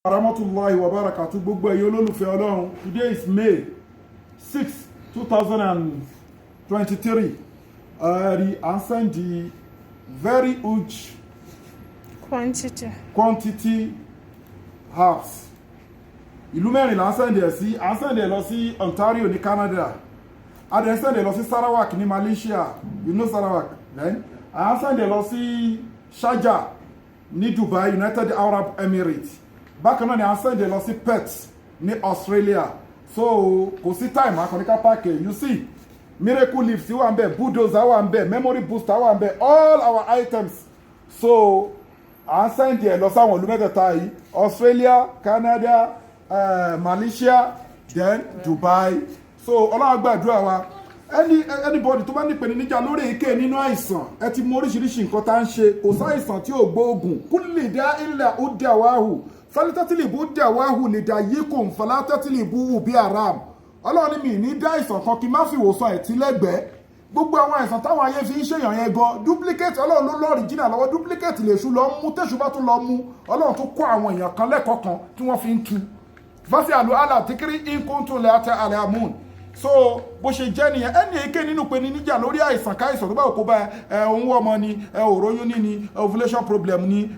Warahmatullahi wabarakatuh. Gbogbo ẹ̀yin olólùfẹ́ Ọlọ́run. Today is May 6, 2023. The answer the very huge quantity herbs. Ìlú mẹ́rin la send ẹ̀ sí. A send ẹ̀ lọ sí Ontario ní Canada. A dẹ̀ send ẹ̀ lọ sí Sarawak ní Malaysia. You know Sarawak, right? A send ẹ̀ lọ sí Sharjah ní Dubai, United Arab Emirates. Bákan náà ni a send ẹ̀ lọ sí Perth ní Australia. So kò sí time akọ̀níkà park. You see, miracle leaves wà ń bẹ̀, bulldozer wà ń bẹ̀, memory booster wà ń bẹ̀, all our items. So a send ẹ̀ lọ sáwọn ìlú mẹ́tẹ̀ẹ̀ta yìí: Australia, Canada, Malaysia, then Dubai. So Ọlọ́run gbàdúrà wa. Anybody tó bá ní ìpèníjà lórí èké nínú àìsàn, ẹ ti mọ oríṣiríṣi nǹkan tá ń ṣe. Kò sáìsàn tí ò gbóògùn. Kulli da'in lahu da'wahu. Falitátìlìbù da'wahu lè dà yíkùn falatátìlìbù bí aram. Ọlọ́run ní mi ní dá àìsàn kan kí n má fi ìwòsàn ẹ̀ tí lẹ́gbẹ̀ẹ́. Gbogbo àwọn àìsàn táwọn ayé fi ń ṣèyàn yẹn gan, duplicate Ọlọ́run ló lọ́ọ̀rì jìnnà lọ́wọ́, duplicate lè ṣú lọ mú, tẹ̀sù bá tún lọ mú. Ọlọ́run tó kó àwọn èèyàn kan lẹ́kọ̀ọ́ kan tí wọ́n fi ń tu. Fásí àlọ́ àlà tíkírí ìkúntún lẹ́ àtẹ àlẹ́ àmún. So bó ṣe jẹ́ nìyẹn, ẹni èké nínú pé ní níjà lórí àìsàn káìsàn tó bá kó bá ohun ọmọ ni, òróyún ní ovulation problem ní,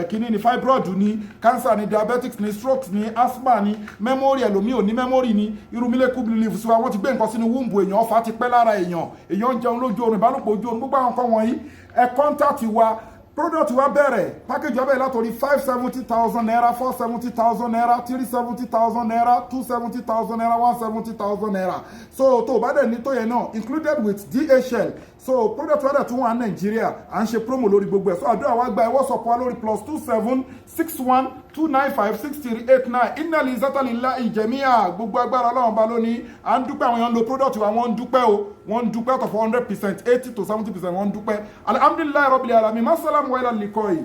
kíní ní fibroid ní, cancer ní, diabetics ní, strokes ní, asthma ní, memory ẹlòmíì ò ní memory ní, irú miracle belief sí wa wọ́n ti gbé nǹkan sínú wúńbù èèyàn, ọfà ti pẹ́ lára èèyàn ń jẹun lójú oorun, ìbálòpọ̀ ojú oorun, gbogbo àwọn nǹkan wọ̀nyí ẹ contact wa. Product wa bẹ̀rẹ̀, package wa bẹ̀rẹ̀ látòrí 570,000 naira, 470,000 naira, 370,000 naira, 270,000 naira, 170,000 naira. So tó bá dẹ̀ ní tó yẹn náà, included with DHL. So product wa dẹ̀ tún wà ní Nàìjíríà, à ń ṣe promo lórí gbogbo ẹ̀. So àdúrà wa gba ẹwọ́ sọ̀pọ̀ lórí +27 61 295 6389. Inna l-izzata lillahi jami'a. Gbogbo agbára Ọlọ́run ba lónìí. À ń dúpẹ́ àwọn èèyàn lo product wa, wọ́n ń dúpẹ́ o. Wọ́n ń dúpẹ́ tó 100%, 80 to 70% wọ́n ń dúpẹ́. Alhamdulillahi rabbil alamin. Masalamu wa ila liqa'i.